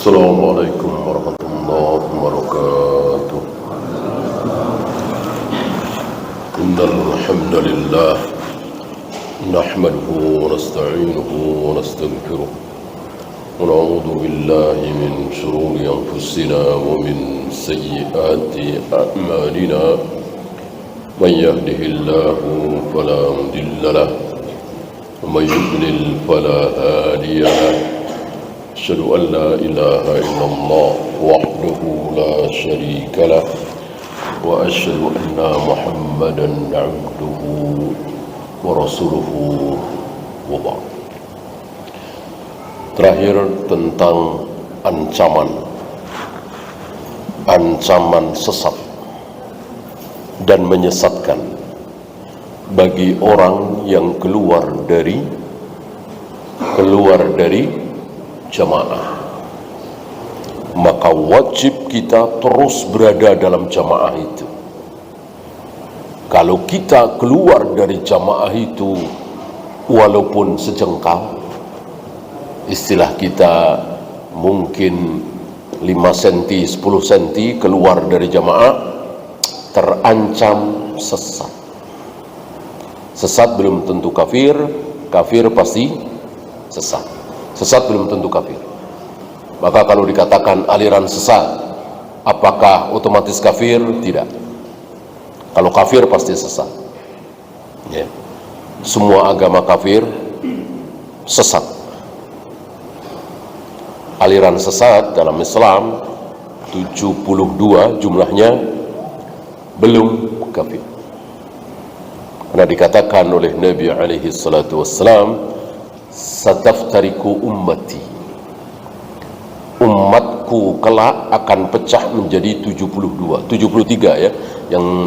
Assalamualaikum warahmatullahi wabarakatuh. Innal hamdalillah nahmaduhu wa nasta'inuhu wa nastaghfiruh wa na'udzu billahi min shururi anfusina wa min sayyiati a'malina. Man yahdihillahu fala mudilla lahu wa man yudlil fala hadiya lahu. Asyhadu an la ilaha illallah wahdahu la syarika lah wa asyhadu anna Muhammadan abduhu wa rasuluhu wa ba'd. Terakhir tentang ancaman sesat dan menyesatkan bagi orang yang keluar dari jamaah. Maka wajib kita terus berada dalam jamaah itu. Kalau kita keluar dari jamaah itu walaupun sejengkal, istilah kita mungkin 5 cm, 10 cm keluar dari jamaah, terancam sesat. Sesat belum tentu kafir, kafir pasti sesat. Sesat belum tentu kafir. Maka kalau dikatakan aliran sesat, apakah otomatis kafir? Tidak. Kalau kafir pasti sesat. Ya. Semua agama kafir sesat. Aliran sesat dalam Islam 72 jumlahnya belum kafir. Karena dikatakan oleh Nabi alaihi salatu wassalam, sataftariku ummati, umatku kelak akan pecah menjadi 73 ya,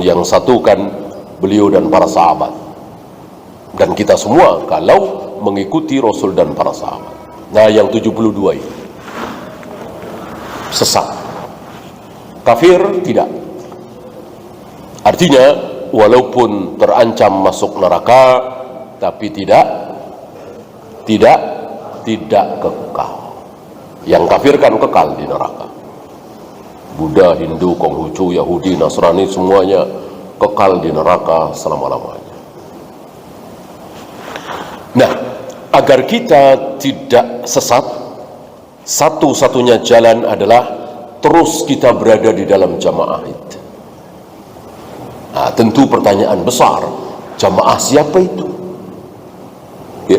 yang satu kan beliau dan para sahabat, dan kita semua kalau mengikuti Rasul dan para sahabat. Nah, yang 72 ini sesat. Kafir tidak. Artinya walaupun terancam masuk neraka, tapi tidak kekal. Yang kafir kan kekal di neraka. Buddha, Hindu, Konghucu, Yahudi, Nasrani, semuanya kekal di neraka selama-lamanya. Nah, agar kita tidak sesat, satu-satunya jalan adalah terus kita berada di dalam jamaah itu. Nah, tentu pertanyaan besar, jamaah siapa itu? Ya.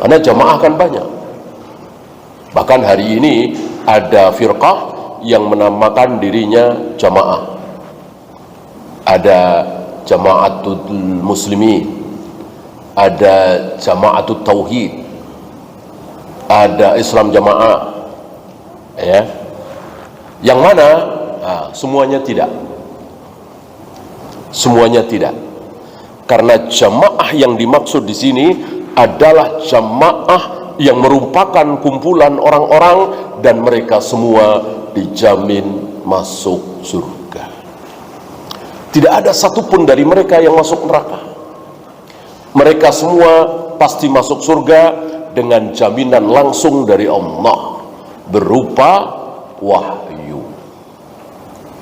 Karena jamaah kan banyak. Bahkan hari ini ada firqah yang menamakan dirinya jamaah. Ada Jamaatul Muslimin, ada Jamaatul Tauhid, ada Islam Jamaah. Ya. Yang mana? Nah, semuanya tidak. Semuanya tidak. Karena jamaah yang dimaksud di sini adalah jamaah yang merupakan kumpulan orang-orang dan mereka semua dijamin masuk surga. Tidak ada satupun dari mereka yang masuk neraka. Mereka semua pasti masuk surga dengan jaminan langsung dari Allah berupa wahyu.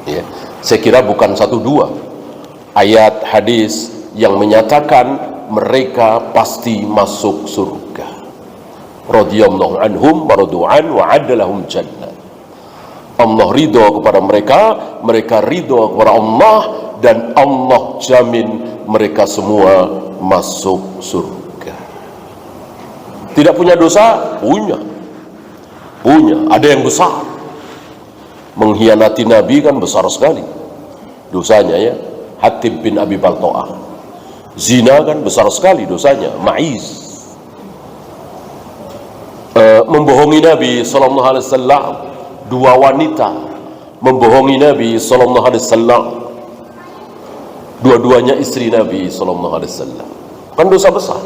Ya, saya kira bukan 1-2 ayat hadis yang menyatakan mereka pasti masuk surga. Radhiyallahu anhum wa radu'an wa adalahum jannah. Allah ridho kepada mereka, mereka ridho kepada Allah, dan Allah jamin mereka semua masuk surga. Tidak punya dosa? Punya. Ada yang besar. Mengkhianati Nabi kan besar sekali dosanya, ya. Hatib bin Abi Balto'ah. Zina kan besar sekali dosanya. Ma'iz. Membohongi Nabi sallallahu alaihi wasallam, 2 wanita membohongi Nabi sallallahu alaihi wasallam, dua-duanya istri Nabi sallallahu alaihi wasallam. Kan dosa besar.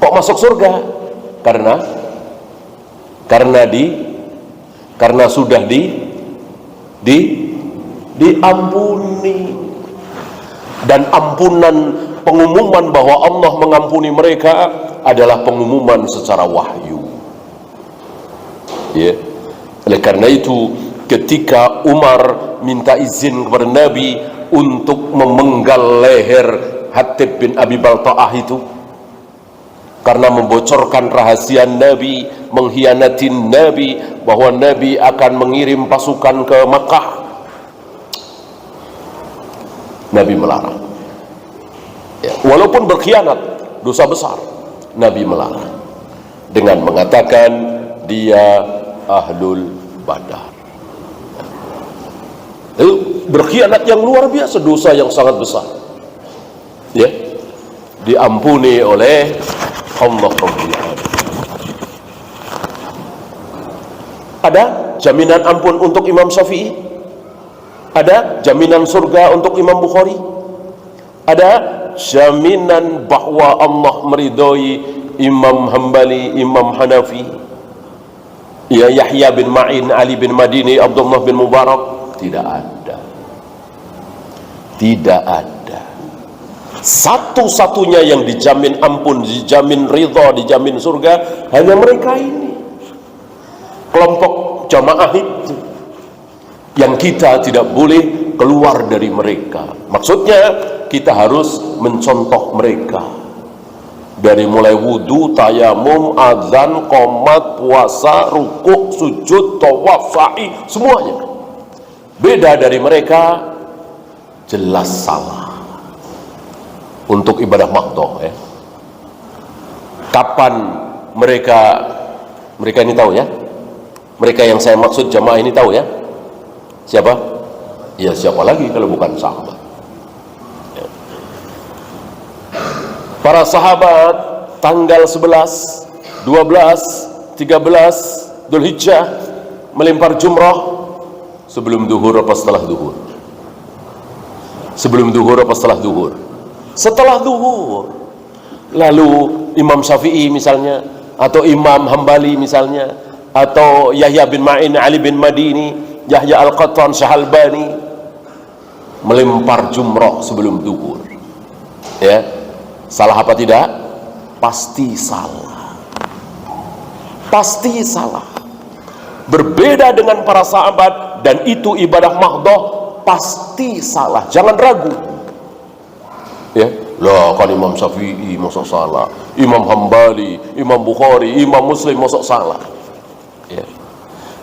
Kok masuk surga? Karena sudah diampuni. Dan ampunan, pengumuman bahwa Allah mengampuni mereka adalah pengumuman secara wahyu. Ya. Oleh karena itu, ketika Umar minta izin kepada Nabi untuk memenggal leher Hatib bin Abi Balta'ah itu karena membocorkan rahasia Nabi, mengkhianati Nabi, bahwa Nabi akan mengirim pasukan ke Makkah, Nabi melarang. Ya, walaupun berkhianat, dosa besar, Nabi melarang dengan mengatakan dia ahlul badar. Itu berkhianat yang luar biasa, dosa yang sangat besar. Ya, diampuni oleh Allah Rabbul Alamin. Ada jaminan ampun untuk Imam Syafi'i, ada jaminan surga untuk Imam Bukhari, ada jaminan bahwa Allah meridhoi Imam Hambali, Imam Hanafi, ya Yahya bin Ma'in, Ali bin Madini, Abdullah bin Mubarak. Tidak ada. Tidak ada. Satu-satunya yang dijamin ampun, dijamin ridha, dijamin surga hanya mereka ini, kelompok jamaah itu, yang kita tidak boleh keluar dari mereka. Maksudnya kita harus mencontoh mereka dari mulai wudu, tayamum, azan, qomat, puasa, rukuk, sujud, tawaf, sa'i, semuanya. Beda dari mereka, jelas salah. Untuk ibadah mahdoh, ya. Kapan mereka ini tahu ya? Mereka yang saya maksud jamaah ini tahu ya? Siapa? Ya siapa lagi kalau bukan sahabat? Ya. Para sahabat tanggal 11, 12, 13 Dzulhijjah melempar jumrah sebelum duhur apa setelah duhur? Sebelum duhur apa setelah duhur? Setelah duhur. Lalu Imam Syafi'i misalnya, atau Imam Hambali misalnya, atau Yahya bin Ma'in, Ali bin Madini, Yahya Al-Qattan, Syahalbani melempar jumrah sebelum duhur. Ya, salah apa tidak? Pasti salah. Pasti salah. Berbeda dengan para sahabat, dan itu ibadah mahdoh, pasti salah, jangan ragu. Ya, lah kan Imam Syafi'i masuk salah, Imam Hambali, Imam Bukhari, Imam Muslim masuk salah. Ya.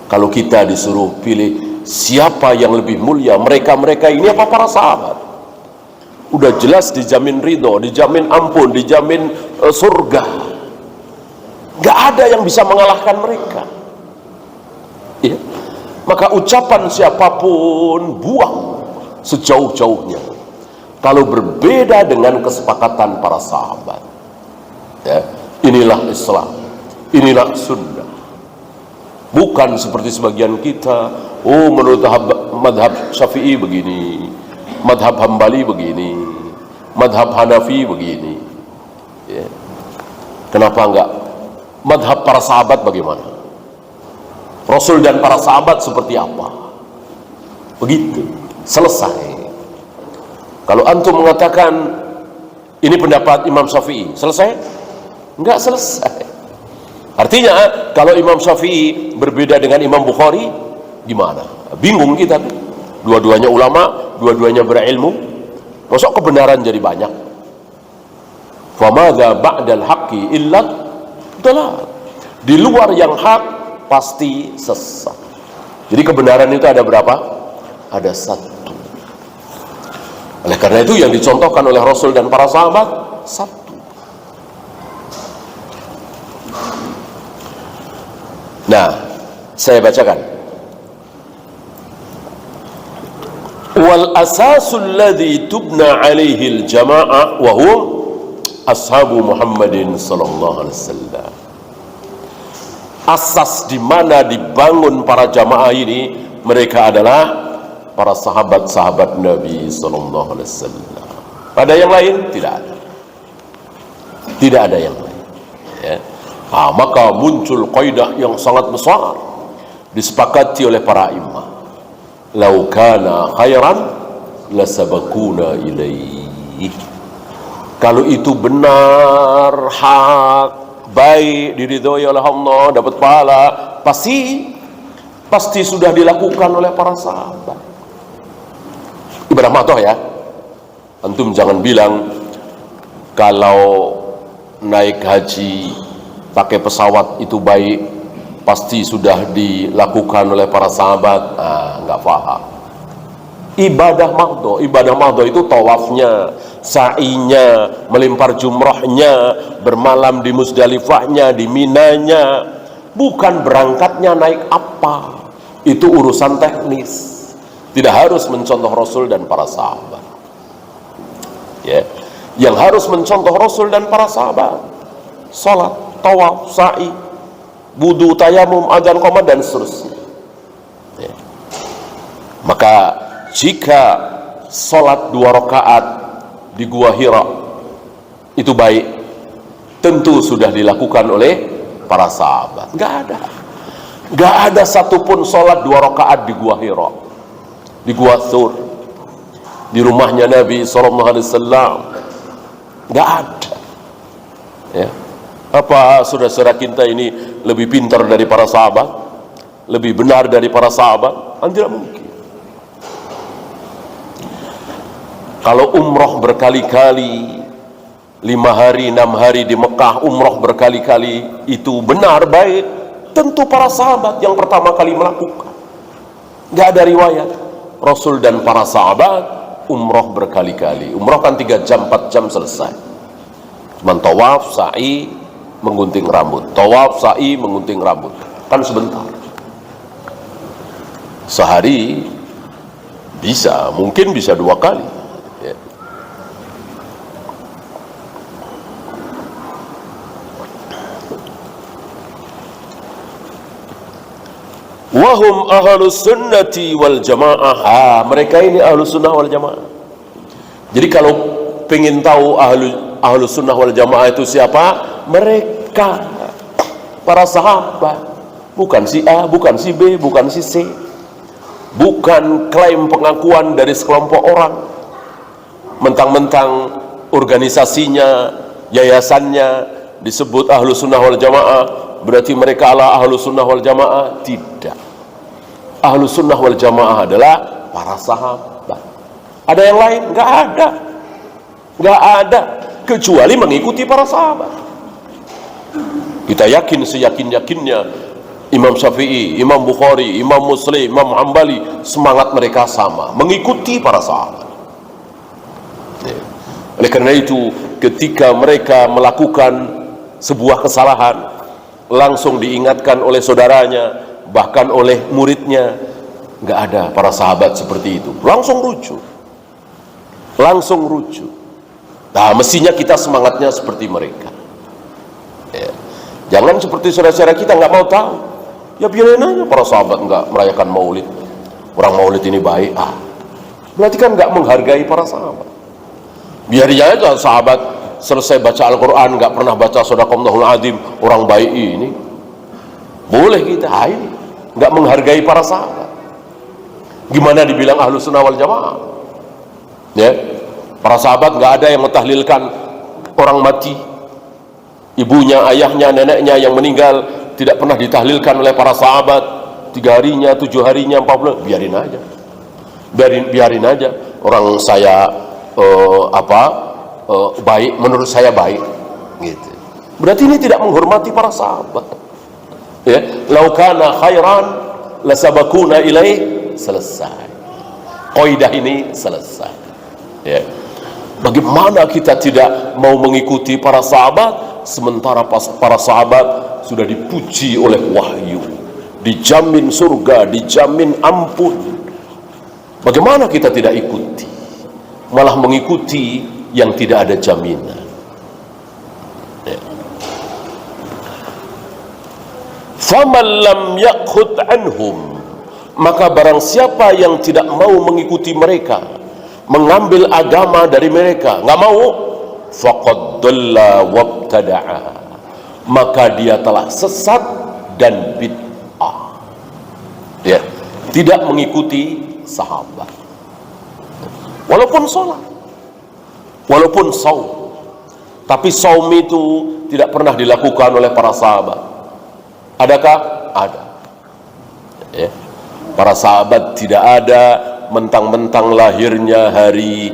Kalau kita disuruh pilih siapa yang lebih mulia, mereka ini apa para sahabat? Udah jelas dijamin ridho, dijamin ampun, dijamin surga. Gak ada yang bisa mengalahkan mereka. Ya. Maka ucapan siapapun buang sejauh-jauhnya kalau berbeda dengan kesepakatan para sahabat. Ya. Inilah Islam, inilah sunnah. Bukan seperti sebagian kita, oh menurut madhab Syafi'i begini, madhab Hambali begini, madhab Hanafi begini. Ya. Kenapa enggak madhab para sahabat bagaimana? Rasul dan para sahabat seperti apa? Begitu, selesai. Kalau antum mengatakan ini pendapat Imam Syafi'i, selesai? Enggak selesai. Artinya kalau Imam Syafi'i berbeda dengan Imam Bukhari, gimana? Bingung kita. Dua-duanya ulama, dua-duanya berilmu. Masuk kebenaran jadi banyak. Famadza ba'dal haqqi illa dalal. Di luar yang hak pasti sesat. Jadi kebenaran itu ada berapa? Ada satu. Oleh karena itu yang dicontohkan oleh Rasul dan para sahabat satu. Nah, saya bacakan. Wal asasul ladzi tubna alaihi al-jama'ah wa hum ashabu Muhammadin sallallahu alaihi wasallam. Asas di mana dibangun para jamaah ini, mereka adalah para sahabat-sahabat Nabi sallallahu alaihi wasallam. Ada yang lain? Tidak ada. Tidak ada yang lain. Ya. Maka muncul kaidah yang sangat besar disepakati oleh para imam. Lau kana khairan lasabaquna ilaihi. Kalau itu benar, hak, baik, diridhoi oleh Allah, dapat pahala, pasti pasti sudah dilakukan oleh para sahabat. Ibadah matoh ya. Antum jangan bilang kalau naik haji pakai pesawat itu baik, pasti sudah dilakukan oleh para sahabat. Nggak paham. Ibadah mahdoh itu tawafnya, sa'inya, melempar jumrahnya, bermalam di Musdalifahnya, di Minanya, bukan berangkatnya naik apa. Itu urusan teknis, tidak harus mencontoh Rasul dan para sahabat ya. Yang harus mencontoh Rasul dan para sahabat salat, tawaf, sa'i, wudu, tayamum, adzan, qomat, dan seterusnya ya. Maka jika sholat 2 rakaat di Gua Hira itu baik, tentu sudah dilakukan oleh para sahabat. Nggak ada satupun sholat 2 rakaat di Gua Hira, di Gua Thur, di rumahnya Nabi SAW. Nggak ada ya. Apa saudara-saudara kita ini lebih pintar dari para sahabat, lebih benar dari para sahabat? Tidak mungkin. Kalau umroh berkali-kali, 5 hari, 6 hari di Mekah, umroh berkali-kali, itu benar, baik, tentu para sahabat yang pertama kali melakukan. Nggak ada riwayat Rasul dan para sahabat umroh berkali-kali. Umroh kan 3 jam, 4 jam selesai. Cuman tawaf, sa'i, menggunting rambut. Tawaf, sa'i, menggunting rambut. Kan sebentar. Sehari bisa, mungkin bisa 2 kali. Wahum ahlus sunnati wal jamaah. Mereka ini ahlus sunnah wal jamaah. Jadi kalau pengen tahu ahlus sunnah wal jamaah itu siapa, mereka para sahabat, bukan si A, bukan si B, bukan si C, bukan klaim pengakuan dari sekelompok orang. Mentang-mentang organisasinya, yayasannya disebut ahlus sunnah wal jamaah, berarti mereka adalah ahlus sunnah wal jamaah. Tidak. Ahlus sunnah wal jamaah adalah para sahabat. Ada yang lain? Nggak ada, kecuali mengikuti para sahabat. Kita yakin seyakin-yakinnya Imam Syafi'i, Imam Bukhari, Imam Muslim, Imam Hambali, semangat mereka sama, mengikuti para sahabat. Oleh karena itu, ketika mereka melakukan sebuah kesalahan, langsung diingatkan oleh saudaranya, bahkan oleh muridnya. Nggak ada para sahabat seperti itu, langsung rujuk. Nah, mestinya kita semangatnya seperti mereka ya. Jangan seperti saudara-saudara kita nggak mau tahu, ya biarin aja para sahabat nggak merayakan maulid, orang maulid ini baik, berarti kan nggak menghargai para sahabat. Biarin aja sahabat selesai baca Al-Quran nggak pernah baca Shadaqallahul Adzim, orang baik ini boleh kita ini nggak menghargai para sahabat. Gimana dibilang ahlus sunnah wal jamaah ya? Para sahabat nggak ada yang mentahlilkan orang mati, ibunya, ayahnya, neneknya yang meninggal tidak pernah ditahlilkan oleh para sahabat. 3 harinya, 7 harinya, 40, biarin aja. Orang saya baik, menurut saya baik gitu. Berarti ini tidak menghormati para sahabat ya. Lau kana khairan lasabakuna ilaih, selesai. Qaidah ini selesai ya. Bagaimana kita tidak mau mengikuti para sahabat, sementara para sahabat sudah dipuji oleh wahyu, dijamin surga, dijamin ampun. Bagaimana kita tidak ikuti, malah mengikuti yang tidak ada jaminan ya. Faman lam ya'khud anhum, maka barang siapa yang tidak mau mengikuti mereka, mengambil agama dari mereka, nggak mau, faqad dhalla wabtada'a, maka dia telah sesat dan bid'ah ya. Tidak mengikuti sahabat, walaupun sholat, walaupun saum, tapi saum itu tidak pernah dilakukan oleh para sahabat. Adakah? Ada. Ya. Para sahabat tidak ada mentang-mentang lahirnya hari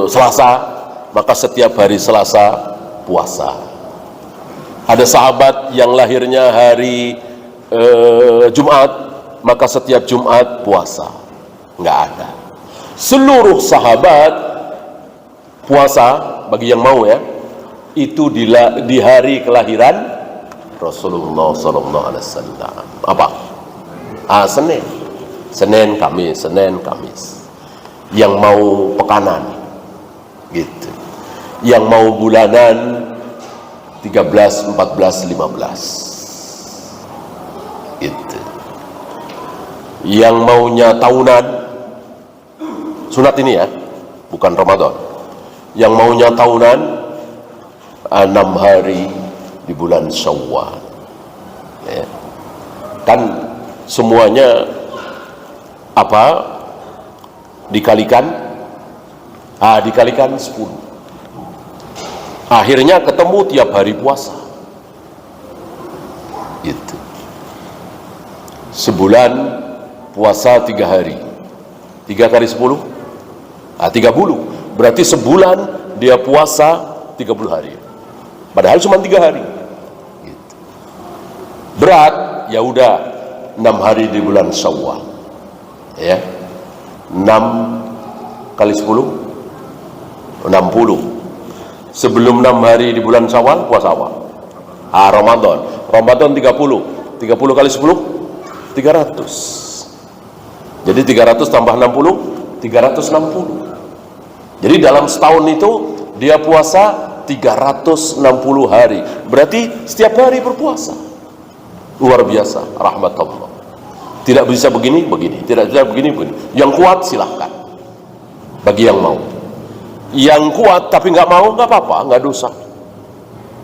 Selasa, maka setiap hari Selasa puasa. Ada sahabat yang lahirnya hari Jumat, maka setiap Jumat puasa. Nggak ada. Seluruh sahabat puasa, bagi yang mau ya, itu di hari kelahiran Rasulullah SAW. Apa? Senin, Kamis. Yang mau pekanan, gitu. Yang mau bulanan 13, 14, 15, gitu. Yang maunya tahunan, sunat ini ya, bukan Ramadan. Yang maunya tahunan 6 hari di bulan Syawal. Ya. Kan semuanya apa? Dikalikan 10. Akhirnya ketemu tiap hari puasa. Gitu. Sebulan puasa 3 hari. 3 kali 10? 30. Berarti sebulan dia puasa 30 hari. Padahal cuma 3 hari. Gitu. Berat, ya udah 6 hari di bulan Syawal. Ya. 6 kali 10 60. Sebelum 6 hari di bulan Syawal puasa apa? Ramadan 30 kali 10 300. Jadi 300 tambah 60 360. Jadi dalam setahun itu dia puasa 360 hari. Berarti setiap hari berpuasa. Luar biasa rahmat Allah. Tidak bisa begini, tidak bisa begini. Yang kuat silahkan, bagi yang mau. Yang kuat tapi nggak mau, nggak apa-apa, nggak dosa.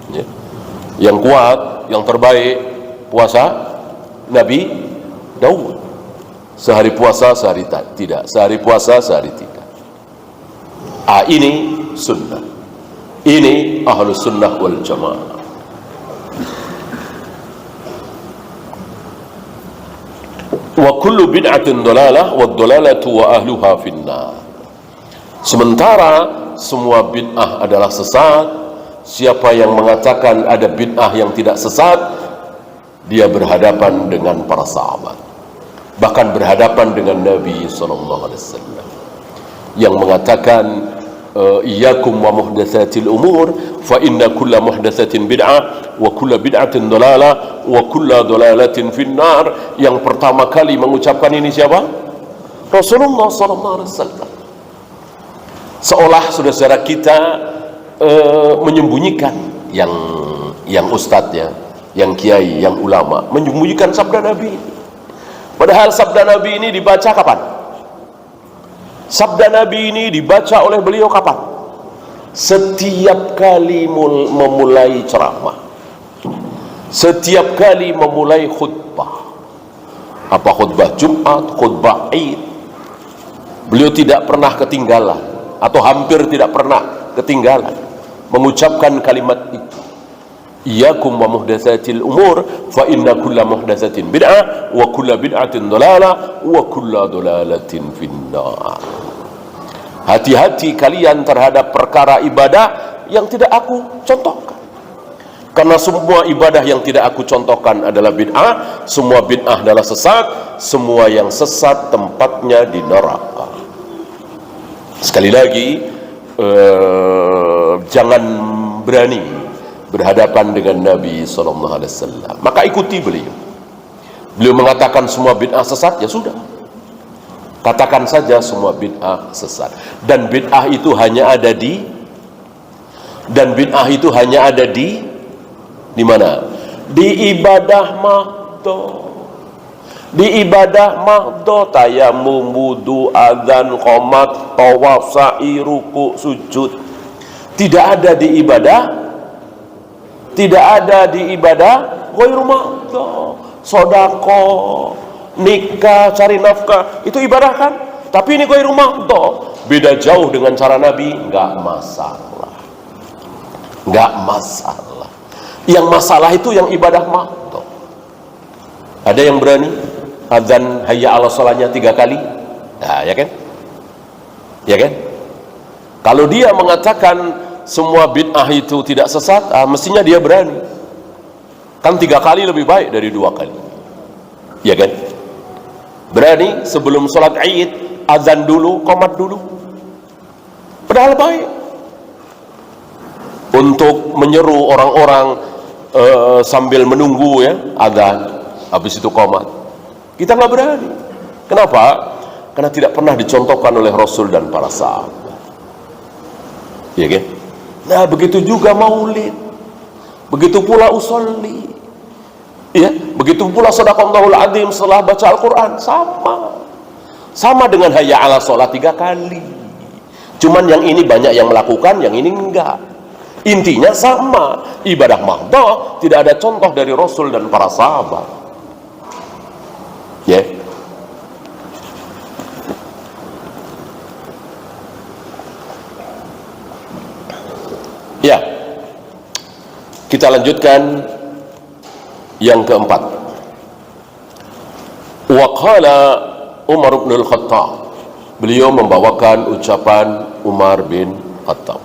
Ya. Yang kuat, yang terbaik puasa Nabi Daud. Sehari puasa, sehari tidak. Sehari puasa, sehari tidak. Ini sunnah. Ini ahlus sunnah wal jamaah. Wa kullu bid'atin dalalah wa dalalatu wa ahluha finnar. Sementara semua bid'ah adalah sesat. Siapa yang mengatakan ada bid'ah yang tidak sesat, dia berhadapan dengan para sahabat, bahkan berhadapan dengan Nabi SAW yang mengatakan iyyakum wa muhdatsatil umur fa inna kulla muhdatsatin bid'ah wa kulla bid'atin dalalah wa kulla dalalatin finnar. Yang pertama kali mengucapkan ini siapa? Rasulullah SAW. Seolah saudara kita menyembunyikan yang ustadz ya, yang kiai, yang ulama menyembunyikan sabda Nabi. Padahal sabda Nabi ini dibaca kapan? Sabda Nabi ini dibaca oleh beliau kapan? Setiap kali memulai ceramah, setiap kali memulai khutbah. Apa khutbah Jumat, khutbah Id, beliau tidak pernah ketinggalan, atau hampir tidak pernah ketinggalan mengucapkan kalimat itu. Iyyakum wa muhdatsatil umur fa inna kulla muhdatsatin bid'ah wa kulla bid'atin dalalah wa kulla dalalatin finnar. Hati-hati kalian terhadap perkara ibadah yang tidak aku contohkan. Karena semua ibadah yang tidak aku contohkan adalah bid'ah, semua bid'ah adalah sesat, semua yang sesat tempatnya di neraka. Sekali lagi, jangan berani berhadapan dengan Nabi SAW. Maka ikuti beliau. Beliau mengatakan semua bid'ah sesat, ya sudah, katakan saja semua bid'ah sesat. Dan bid'ah itu hanya ada di mana? Di ibadah mahdo. Di ibadah mahdo, tayamum, wudu, adzan, qomat, tawaf, sa'i, ruku, sujud. Tidak ada di ibadah ghairu mahdo. Sodako, nikah, cari nafkah, itu ibadah kan? Tapi ini ghairu mahdo, beda jauh dengan cara Nabi. Nggak masalah. Yang masalah itu yang ibadah mahdo. Ada yang berani adzan hayya 'ala sholahnya 3 kali? Nah, ya kan? Ya kan? Kalau dia mengatakan semua bid'ah itu tidak sesat, mestinya dia berani. Kan 3 kali lebih baik dari 2 kali. Ya kan? Berani sebelum sholat Id azan dulu, qomat dulu. Padahal baik. Untuk menyeru orang-orang sambil menunggu ya azan, habis itu qomat. Kita nggak berani. Kenapa? Karena tidak pernah dicontohkan oleh Rasul dan para sahabat. Ya kan? Nah, begitu juga maulid. Begitu pula usolli. Ya, begitu pula sadaqallahul adzim setelah baca Al-Qur'an, sama dengan hayya 'ala sholat 3 kali. Cuman yang ini banyak yang melakukan, yang ini enggak. Intinya sama, ibadah mahdhah, tidak ada contoh dari Rasul dan para sahabat. Ya. Ya. Kita lanjutkan yang keempat. Wa qala Umar bin Al-Khattab. Beliau membawakan ucapan Umar bin Khattab.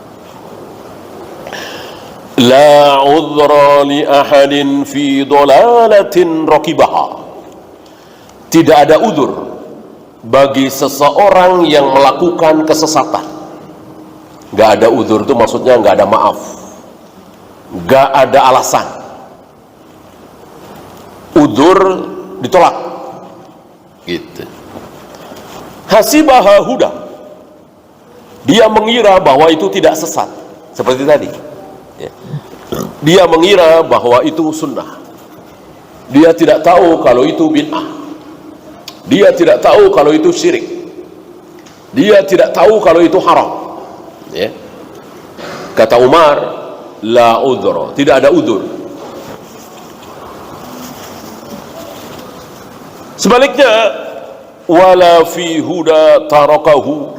La udhra li ahadin fi dolalatin rakibaha. Tidak ada udzur bagi seseorang yang melakukan kesesatan. Gak ada udzur itu maksudnya gak ada maaf, gak ada alasan. Udzur ditolak gitu. Hasibaha huda, dia mengira bahwa itu tidak sesat seperti tadi. Dia mengira bahwa itu sunnah. Dia tidak tahu kalau itu bid'ah. Dia tidak tahu kalau itu syirik. Dia tidak tahu kalau itu haram. Ya. Kata Umar, la udhra, tidak ada udzur. Sebaliknya, wala fi huda tarakahu,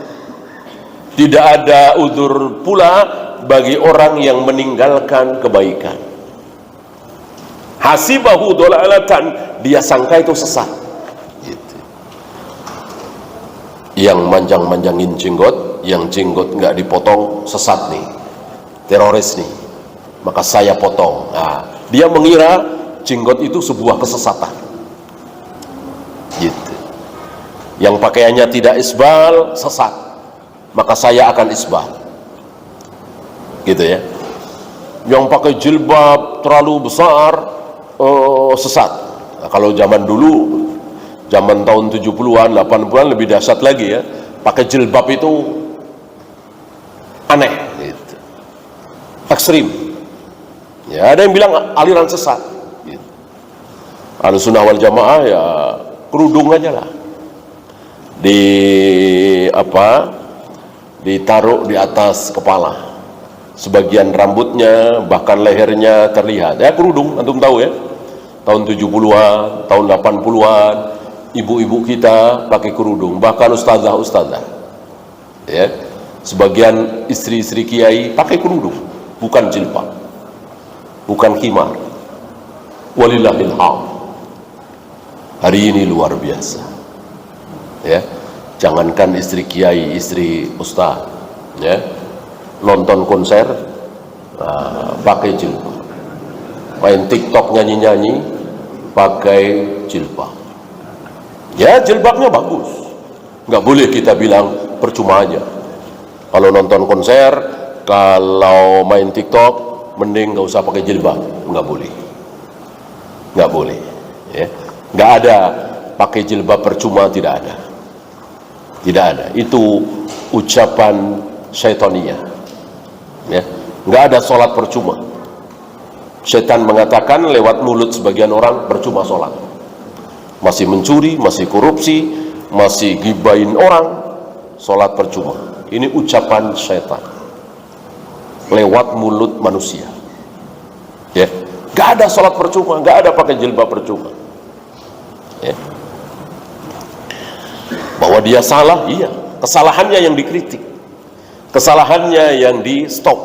tidak ada udzur pula bagi orang yang meninggalkan kebaikan. Hasibahu dolalatan, dia sangka itu sesat gitu. Yang manjang-manjangin jenggot, yang jenggot nggak dipotong sesat nih, teroris nih, maka saya potong. Nah, dia mengira jenggot itu sebuah kesesatan gitu. Yang pakaiannya tidak isbal sesat, maka saya akan isbal gitu ya. Yang pakai jilbab terlalu besar sesat. Nah, kalau zaman dulu, zaman tahun 70-an, 80-an lebih dahsyat lagi ya. Pakai jilbab itu aneh gitu. Ekstrim. Ya, ada yang bilang aliran sesat gitu. Ahlussunnah wal Jamaah ya kerudung aja lah. Ditaruh di atas kepala. Sebagian rambutnya bahkan lehernya terlihat. Ya kerudung, antum tahu ya. Tahun 70-an, tahun 80-an, ibu-ibu kita pakai kerudung, bahkan ustazah-ustazah. Ya. Sebagian istri-istri kiai pakai kerudung, bukan jilbab. Bukan khimar. Walillahil hamd. Hari ini luar biasa. Ya. Jangankan istri kiai, istri ustaz, ya. Nonton konser pakai jilbab, main TikTok nyanyi-nyanyi pakai jilbab. Ya jilbabnya bagus, nggak boleh kita bilang percuma aja. Kalau nonton konser, kalau main TikTok, mending nggak usah pakai jilbab, nggak boleh, nggak boleh. Ya. Nggak ada pakai jilbab percuma, tidak ada, tidak ada. Itu ucapan syaitaniyah. Ya, nggak ada sholat percuma. Setan mengatakan lewat mulut sebagian orang percuma sholat. Masih mencuri, masih korupsi, masih gibain orang, sholat percuma. Ini ucapan setan lewat mulut manusia. Ya, nggak ada sholat percuma, nggak ada pakai jilbab percuma. Ya. Bahwa dia salah, iya. Kesalahannya yang dikritik. Kesalahannya yang di stop,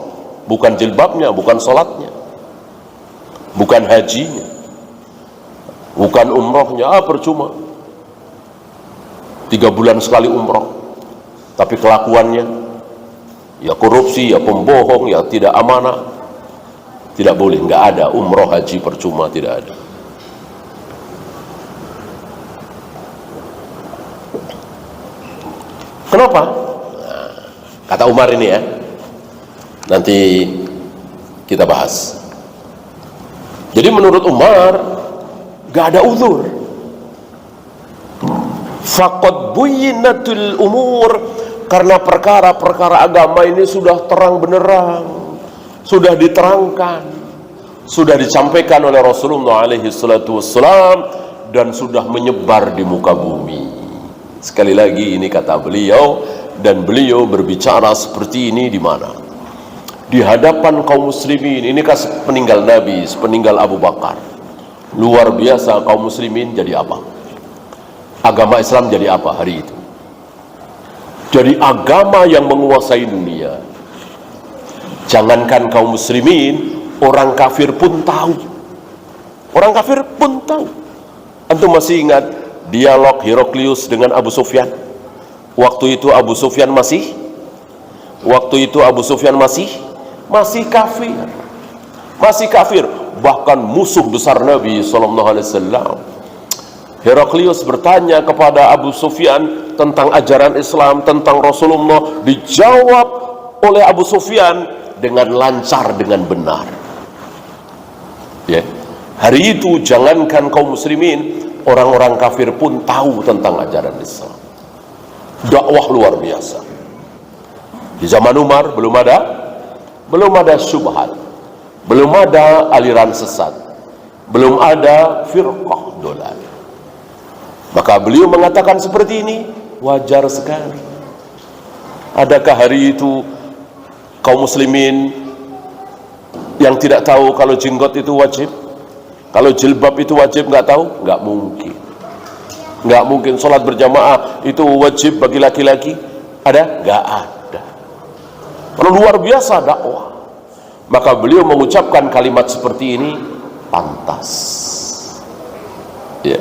bukan jilbabnya, bukan sholatnya, bukan hajinya. Bukan umrohnya percuma, 3 bulan sekali umroh, tapi kelakuannya ya korupsi, ya pembohong, ya tidak amanah. Tidak boleh, nggak ada umroh haji percuma, tidak ada. Kenapa? Nah, kata Umar ini ya, nanti kita bahas. Jadi menurut Umar gak ada uzur. Faqad buyyinatul umur, karena perkara-perkara agama ini sudah terang benerang, sudah diterangkan, sudah disampaikan oleh Rasulullah alaihi salatu wassalam, dan sudah menyebar di muka bumi. Sekali lagi ini kata beliau, dan beliau berbicara seperti ini di mana? Di hadapan kaum muslimin. Ini kan sepeninggal Nabi, sepeninggal Abu Bakar. Luar biasa, kaum muslimin jadi apa? Agama Islam jadi apa hari itu? Jadi agama yang menguasai dunia. Jangankan kaum muslimin, orang kafir pun tahu. Orang kafir pun tahu. Antum masih ingat dialog Heraklius dengan Abu Sufyan? Waktu itu Abu Sufyan masih kafir, bahkan musuh besar Nabi SAW. Heraklius bertanya kepada Abu Sufyan tentang ajaran Islam, tentang Rasulullah, dijawab oleh Abu Sufyan dengan lancar, dengan benar. Ya. Hari itu jangankan kaum muslimin, orang-orang kafir pun tahu tentang ajaran Islam. Dakwah luar biasa. Di zaman Umar belum ada syubhat, belum ada aliran sesat, belum ada firqah dolal. Maka beliau mengatakan seperti ini, wajar sekali. Adakah hari itu kaum muslimin yang tidak tahu kalau jenggot itu wajib, kalau jilbab itu wajib, nggak tahu? Nggak mungkin. Nggak mungkin. Sholat berjamaah itu wajib bagi laki-laki, ada? Nggak ada. Luar biasa dakwah. Maka beliau mengucapkan kalimat seperti ini pantas. Ya.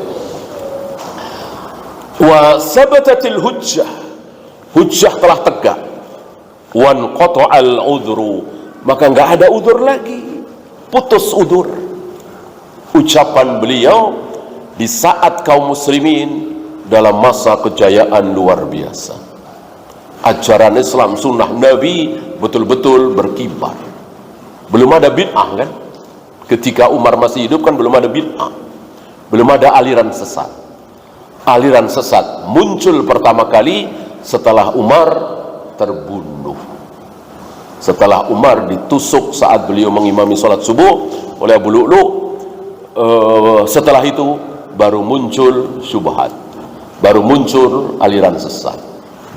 Wa sabatatil hujjah, hujjah telah tegak. Wan qata'al udhru, maka nggak ada udzur lagi, putus udzur. Ucapan beliau di saat kaum muslimin dalam masa kejayaan luar biasa. Ajaran Islam, sunnah Nabi betul-betul berkibar. Belum ada bid'ah kan? Ketika Umar masih hidup kan belum ada bid'ah, belum ada aliran sesat. Aliran sesat muncul pertama kali setelah Umar terbunuh, setelah Umar ditusuk saat beliau mengimami sholat subuh oleh Abu Lu'lu'. Setelah itu baru muncul syubhat, baru muncul aliran sesat.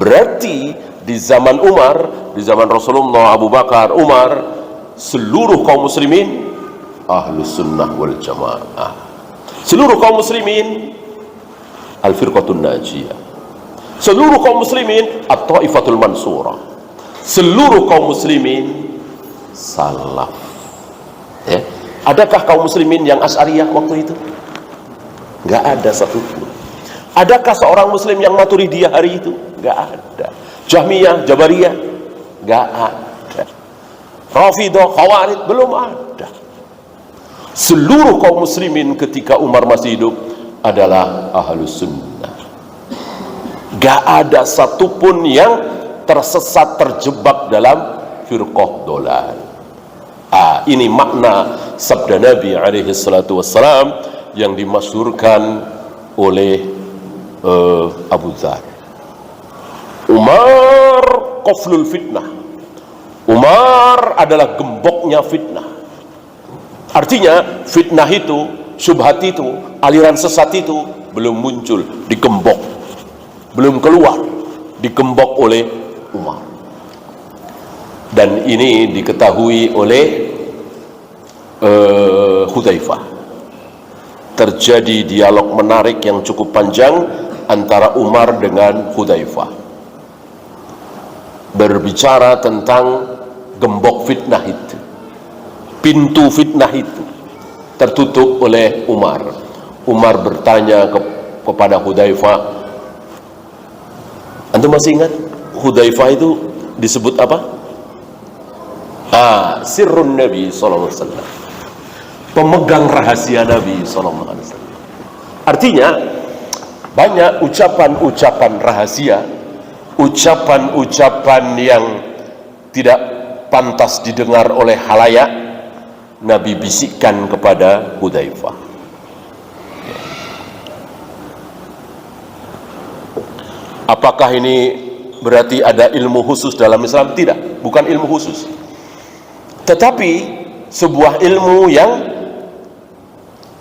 Berarti di zaman Umar, di zaman Rasulullah, Abu Bakar, Umar, seluruh kaum muslimin ahlus sunnah wal jamaah, seluruh kaum muslimin al-firqatun najiyah, seluruh kaum muslimin at-taifatul mansurah, seluruh kaum muslimin salaf. Ya. Adakah kaum muslimin yang Asy'ariyah waktu itu? Nggak ada satupun. Adakah seorang muslim yang Maturidiyah hari itu? Nggak ada. Jahmiyah, Jabariyah? Nggak ada. Rafidah, Khawarij? Belum ada. Seluruh kaum muslimin ketika Umar masih hidup adalah ahlus sunnah. Nggak ada satupun yang tersesat, terjebak dalam firqah dolal. Ini makna sabda Nabi alaihi salatu wassalam yang dimasyhurkan oleh Abu Dzar. Umar qaflul fitnah. Umar adalah gemboknya fitnah. Artinya fitnah itu, syubhat itu, aliran sesat itu belum muncul, digembok, belum keluar, digembok oleh Umar. Dan ini diketahui oleh Hudzaifah. Terjadi dialog menarik yang cukup panjang antara Umar dengan Hudzaifah, berbicara tentang gembok fitnah itu, pintu fitnah itu tertutup oleh Umar. Umar bertanya kepada Hudzaifah. Antum masih ingat Hudzaifah itu disebut apa? Sirrun Nabi sallallahu alaihi wasallam, pemegang rahasia Nabi sallallahu alaihi wasallam. Artinya banyak ucapan-ucapan rahasia, ucapan-ucapan yang tidak pantas didengar oleh halayak, Nabi bisikkan kepada Hudzaifah. Apakah ini berarti ada ilmu khusus dalam Islam? Tidak, bukan ilmu khusus, tetapi sebuah ilmu yang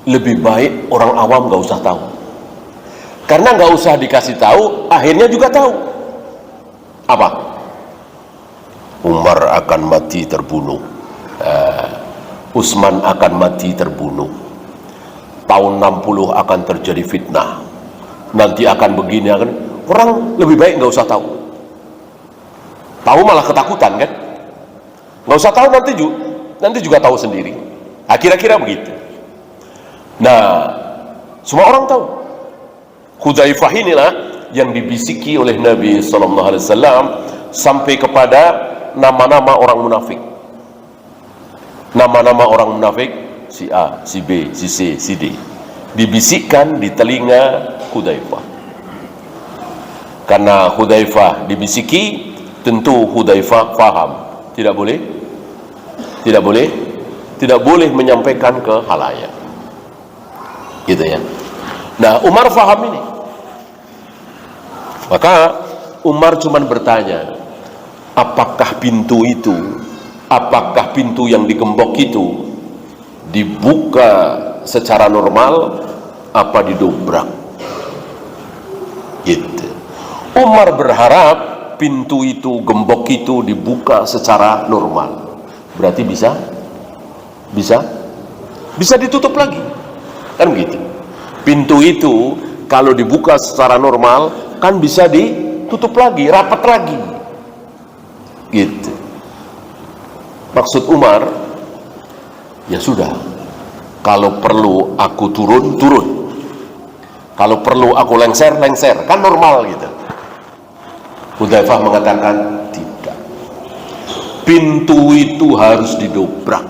lebih baik orang awam gak usah tahu, karena gak usah dikasih tahu akhirnya juga tahu. Apa? Umar akan mati terbunuh, Utsman akan mati terbunuh, tahun 60 akan terjadi fitnah, nanti akan begini, akan. Orang lebih baik nggak usah tahu. Tahu malah ketakutan kan? Nggak usah tahu, nanti juga tahu sendiri. Kira-kira begitu. Nah, semua orang tahu. Hudzaifah inilah yang dibisiki oleh Nabi Sallallahu Alaihi Wasallam sampai kepada nama-nama orang munafik. Nama-nama orang munafik, si A, si B, si C, si D, dibisikkan di telinga Hudzaifah. Karena Hudzaifah dibisiki, tentu Hudzaifah paham. Tidak boleh menyampaikan ke halayak. Gitu ya. Nah, Umar paham ini. Maka Umar cuma bertanya, apakah pintu yang digembok itu dibuka secara normal apa didobrak? Gitu. Umar berharap pintu itu, gembok itu dibuka secara normal. Berarti bisa ditutup lagi, kan begitu. Pintu itu kalau dibuka secara normal kan bisa ditutup lagi, rapat lagi, gitu. Maksud Umar, ya sudah, kalau perlu aku turun, kalau perlu aku lengser, kan normal gitu. Hudzaifah mengatakan tidak, pintu itu harus didobrak,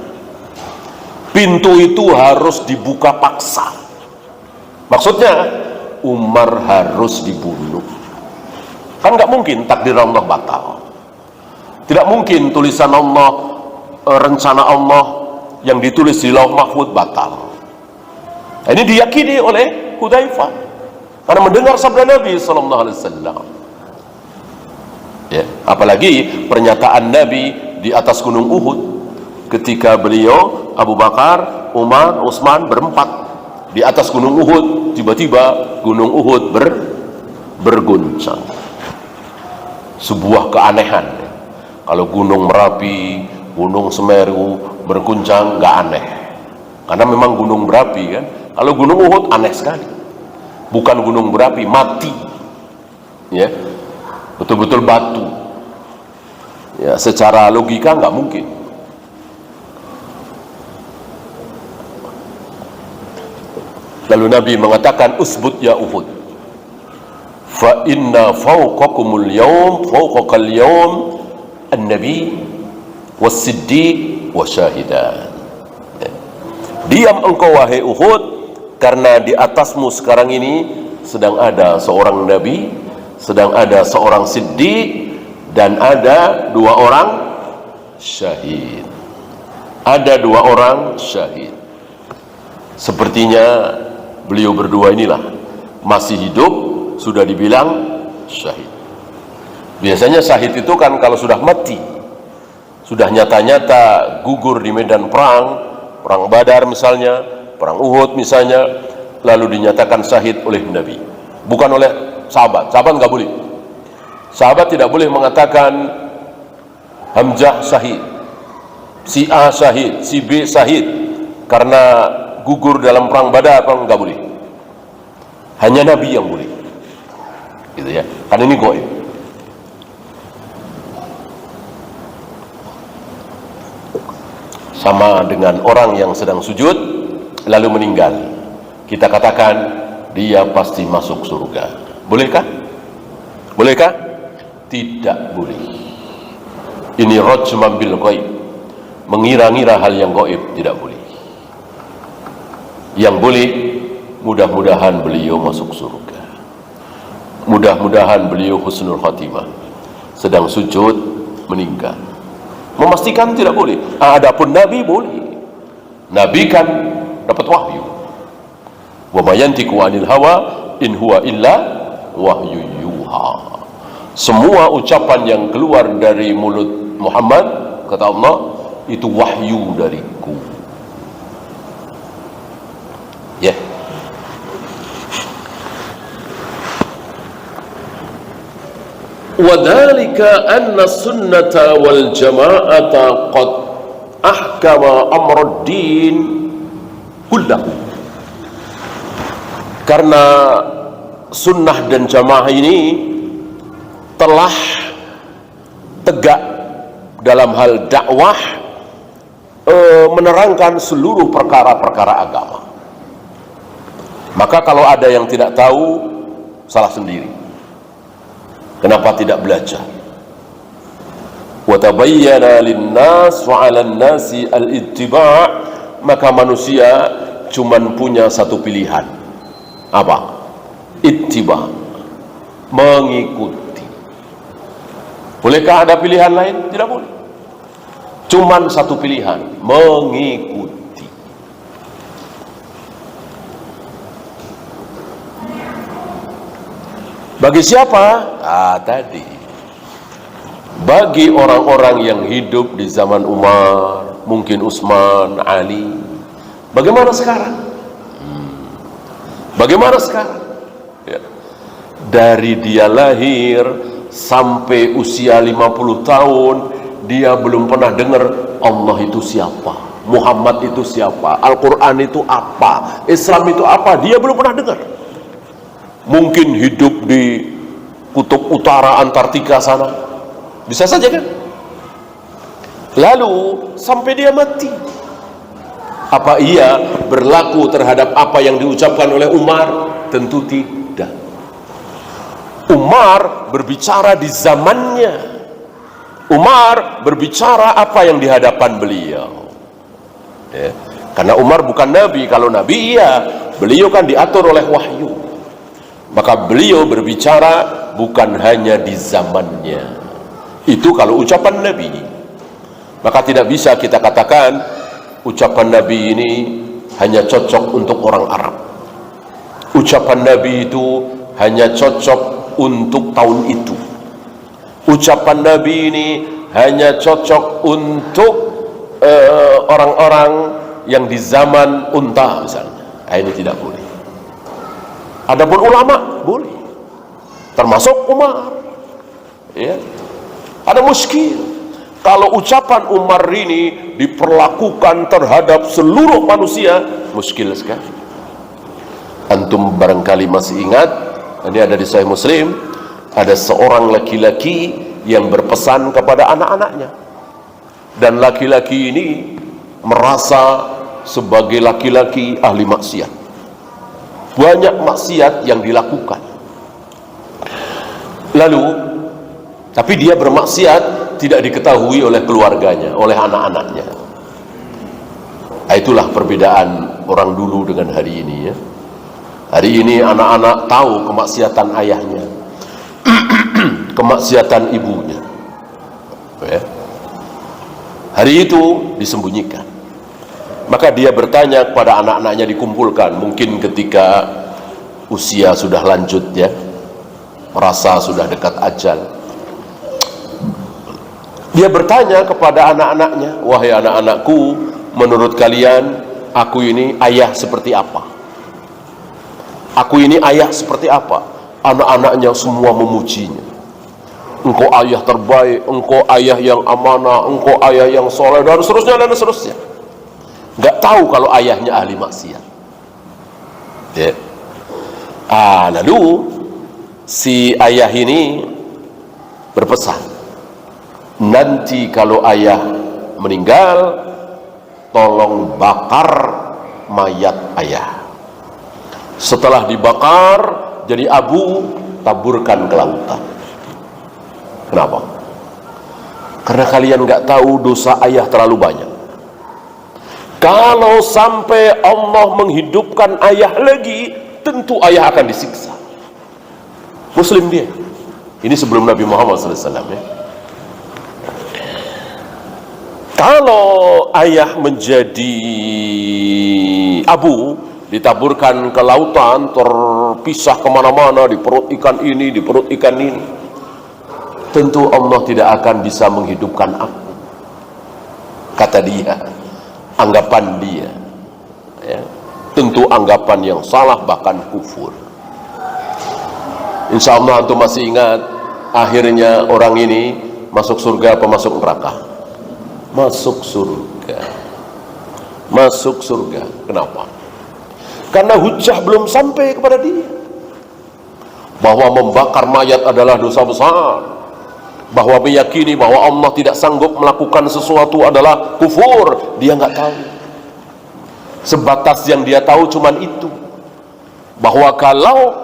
pintu itu harus dibuka paksa. Maksudnya Umar harus dibunuh. Kan nggak mungkin takdir Allah batal, tidak mungkin tulisan Allah, rencana Allah yang ditulis di Lauh Mahfuz batal. Nah, ini diyakini oleh Hudzaifah karena mendengar sabda Nabi Sallallahu Alaihi Wasallam. Ya, apalagi pernyataan Nabi di atas gunung Uhud ketika beliau, Abu Bakar, Umar, Utsman berempat di atas gunung Uhud, tiba-tiba gunung Uhud berguncang. Sebuah keanehan. Kalau gunung Merapi, gunung Semeru berguncang nggak aneh, karena memang gunung berapi kan. Kalau gunung Uhud aneh sekali, bukan gunung berapi, mati, ya, betul-betul batu. Ya, secara logika nggak mungkin. Lalu Nabi mengatakan, usbut ya Uhud, fa inna fawqakumul yawm, fawqakal yawm an-nabi was-siddiq wasyahidan. Diam engkau wahai Uhud, karena di atasmu sekarang ini sedang ada seorang nabi, sedang ada seorang siddiq, dan ada dua orang syahid. Ada dua orang syahid. Sepertinya beliau berdua inilah masih hidup sudah dibilang syahid. Biasanya syahid itu kan kalau sudah mati, sudah nyata-nyata gugur di medan perang, perang Badar misalnya, perang Uhud misalnya, lalu dinyatakan syahid oleh Nabi, bukan oleh sahabat. Sahabat nggak boleh. Sahabat tidak boleh mengatakan Hamzah syahid, si A syahid, si B syahid karena gugur dalam perang Badar, nggak boleh. Hanya Nabi yang boleh, gitu ya. Kan ini gaib. Sama dengan orang yang sedang sujud lalu meninggal. kita katakan dia pasti masuk surga. Bolehkah? Bolehkah? Tidak boleh. Ini rajman bil ghaib, mengira-ngira hal yang gaib, tidak boleh. Yang boleh, mudah-mudahan beliau masuk surga, mudah-mudahan beliau husnul khatimah, sedang sujud meninggal. Memastikan tidak boleh. Adapun Nabi boleh. Nabi kan dapat wahyu. Wa ma yantiqu 'anil hawa in huwa illa wahyu yuha. Semua ucapan yang keluar dari mulut Muhammad, kata Allah, itu wahyu dariku. Ya. Yeah. Wadhalika anna sunnata wal jama'ata qad ahkama amruddin kullahu. Karena sunnah dan jamaah ini telah tegak dalam hal dakwah, menerangkan seluruh perkara-perkara agama. Maka kalau ada yang tidak tahu, salah sendiri. Kenapa tidak belajar? Wa tabayyana lin-nas wa 'alan nasi al-ittiba', maka manusia cuman punya satu pilihan. Apa? Ittiba', mengikuti. Bolehkah ada pilihan lain? Tidak boleh. Cuman satu pilihan, mengikuti. Bagi siapa? Tadi bagi orang-orang yang hidup di zaman Umar, mungkin Utsman, Ali. Bagaimana sekarang? Bagaimana sekarang? Ya. Dari dia lahir sampai usia 50 tahun, dia belum pernah dengar Allah itu siapa, Muhammad itu siapa, Al-Quran itu apa, Islam itu apa, dia belum pernah dengar. Mungkin hidup di kutub utara Antartika sana, bisa saja kan? Lalu sampai dia mati, apa ia berlaku terhadap apa yang diucapkan oleh Umar? Tentu tidak. Umar berbicara di zamannya. Umar berbicara apa yang di hadapan beliau. Ya. Karena Umar bukan Nabi. Kalau Nabi iya, beliau kan diatur oleh wahyu. Maka beliau berbicara bukan hanya di zamannya. Itu kalau ucapan Nabi. Maka tidak bisa kita katakan ucapan Nabi ini hanya cocok untuk orang Arab. Ucapan Nabi itu hanya cocok untuk tahun itu. Ucapan Nabi ini hanya cocok untuk orang-orang yang di zaman unta misalnya. Ini tidak boleh. Adapun ulama boleh, termasuk Umar. Ya. Ada muskil kalau ucapan Umar ini diperlakukan terhadap seluruh manusia, muskil sekali. Antum barangkali masih ingat, ini ada di Sahih Muslim, ada seorang laki-laki yang berpesan kepada anak-anaknya, dan laki-laki ini merasa sebagai laki-laki ahli maksiat. Banyak maksiat yang dilakukan. Lalu, tapi dia bermaksiat tidak diketahui oleh keluarganya, oleh anak-anaknya. Itulah perbedaan orang dulu dengan hari ini ya. Hari ini anak-anak tahu kemaksiatan ayahnya, kemaksiatan ibunya. Ya. Hari itu disembunyikan. Maka dia bertanya kepada anak-anaknya, dikumpulkan, mungkin ketika usia sudah lanjut ya, merasa sudah dekat ajal. Dia bertanya kepada anak-anaknya, wahai anak-anakku, menurut kalian aku ini ayah seperti apa? Aku ini ayah seperti apa? Anak-anaknya semua memujinya. Engkau ayah terbaik, engkau ayah yang amanah, engkau ayah yang soleh, dan seterusnya dan seterusnya. Nggak tahu kalau ayahnya ahli maksiat. Ya. Lalu si ayah ini berpesan, nanti kalau ayah meninggal, tolong bakar mayat ayah. Setelah dibakar jadi abu, taburkan ke lautan. Kenapa? Karena kalian nggak tahu dosa ayah terlalu banyak. Kalau sampai Allah menghidupkan ayah lagi, tentu ayah akan disiksa. Muslim dia. Ini sebelum Nabi Muhammad SAW, ya. Kalau ayah menjadi abu, ditaburkan ke lautan, terpisah kemana-mana, di perut ikan ini, di perut ikan ini, tentu Allah tidak akan bisa menghidupkan aku. Kata dia, anggapan dia, ya, tentu anggapan yang salah, bahkan kufur. Insya Allah antum masih ingat akhirnya orang ini masuk surga apa masuk neraka? Masuk surga. Masuk surga. Kenapa? Karena hujah belum sampai kepada dia bahwa membakar mayat adalah dosa besar, bahwa meyakini bahwa Allah tidak sanggup melakukan sesuatu adalah kufur. Dia nggak tahu. Sebatas yang dia tahu cuman itu, bahwa kalau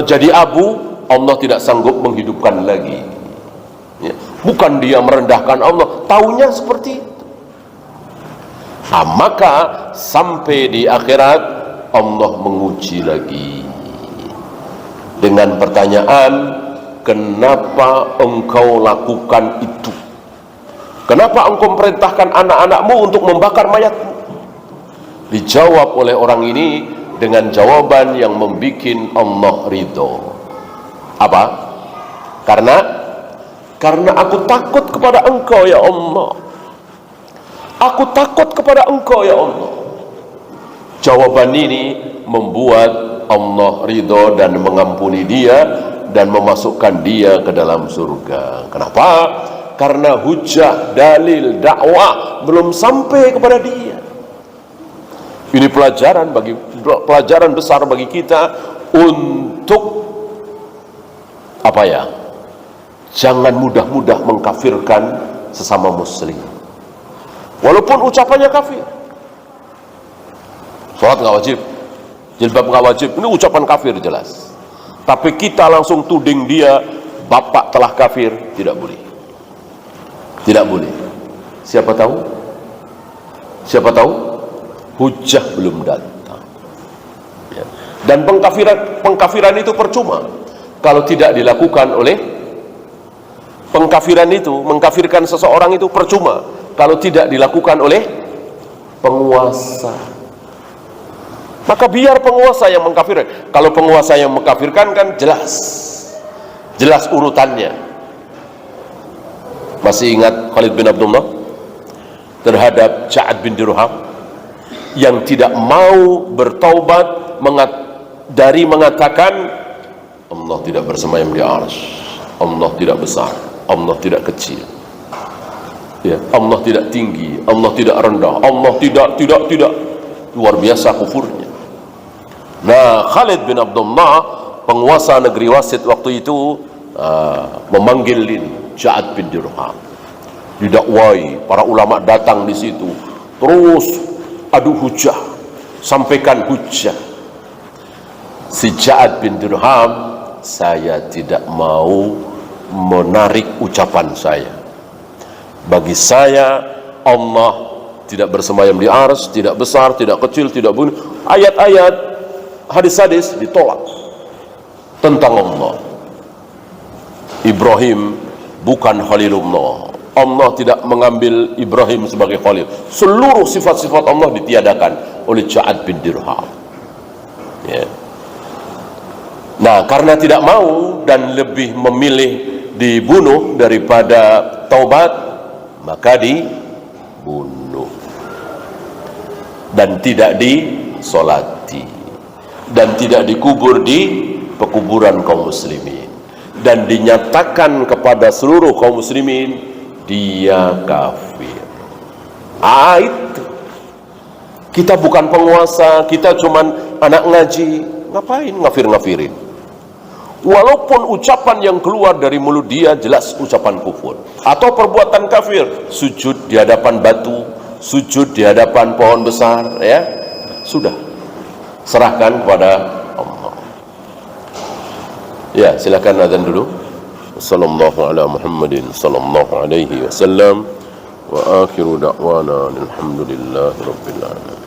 jadi abu, Allah tidak sanggup menghidupkan lagi, ya. Bukan dia merendahkan Allah, taunya seperti itu. Nah, maka sampai di akhirat Allah menguji lagi dengan pertanyaan, kenapa engkau lakukan itu? Kenapa engkau perintahkan anak-anakmu untuk membakar mayatmu? Dijawab oleh orang ini dengan jawaban yang membuat Allah ridho. Apa? Karena aku takut kepada engkau ya Allah. Aku takut kepada engkau ya Allah. Jawaban ini membuat Allah ridho dan mengampuni dia dan memasukkan dia ke dalam surga. Kenapa? Karena hujah, dalil, dakwah belum sampai kepada dia. Ini pelajaran besar bagi kita untuk apa ya? Jangan mudah-mudah mengkafirkan sesama muslim. Walaupun ucapannya kafir. Salat nggak wajib, jilbab nggak wajib, ini ucapan kafir jelas. Tapi kita langsung tuding dia, bapak telah kafir, tidak boleh. Tidak boleh. Siapa tahu? Siapa tahu? Hujah belum datang, ya. Dan pengkafiran itu percuma kalau tidak dilakukan oleh pengkafiran itu. Mengkafirkan seseorang itu percuma kalau tidak dilakukan oleh penguasa. Maka biar penguasa yang mengkafirkan. Kalau penguasa yang mengkafirkan kan jelas urutannya. Masih ingat Khalid bin Abdullah terhadap Ja'ad bin Dirham yang tidak mau bertaubat dari mengatakan Allah tidak bersemayam di arsy, Allah tidak besar, Allah tidak kecil, ya, Allah tidak tinggi, Allah tidak rendah, Allah tidak luar biasa kufurnya. Nah, Khalid bin Abdullah, penguasa negeri Wasit waktu itu, memanggil Ja'ad bin Dirham, didakwai, para ulama datang di situ, terus adu hujah, sampaikan hujah. Si Ja'ad bin Dirham, saya tidak mau menarik ucapan saya. Bagi saya Allah tidak bersemayam di arsy, tidak besar, tidak kecil, tidak bunuh. Ayat-ayat, hadis-hadis ditolak tentang Allah. Ibrahim bukan Khalilullah. Allah tidak mengambil Ibrahim sebagai Khalil. Seluruh sifat-sifat Allah ditiadakan oleh Ja'ad bin Dirham, ya. Nah, karena tidak mau dan lebih memilih dibunuh daripada taubat, maka dibunuh dan tidak disolati dan tidak dikubur di pekuburan kaum muslimin, dan dinyatakan kepada seluruh kaum muslimin dia kafir. Itu kita bukan penguasa, kita cuman anak ngaji, ngapain ngafir-ngafirin? Walaupun ucapan yang keluar dari mulut dia jelas ucapan kufur atau perbuatan kafir, sujud di hadapan batu, sujud di hadapan pohon besar, ya sudah, serahkan kepada Allah. Ya, silakan azan dulu. Sallallahu ala Muhammadin sallallahu alaihi wasallam wa akhiru da'wana alhamdulillahi rabbil alamin.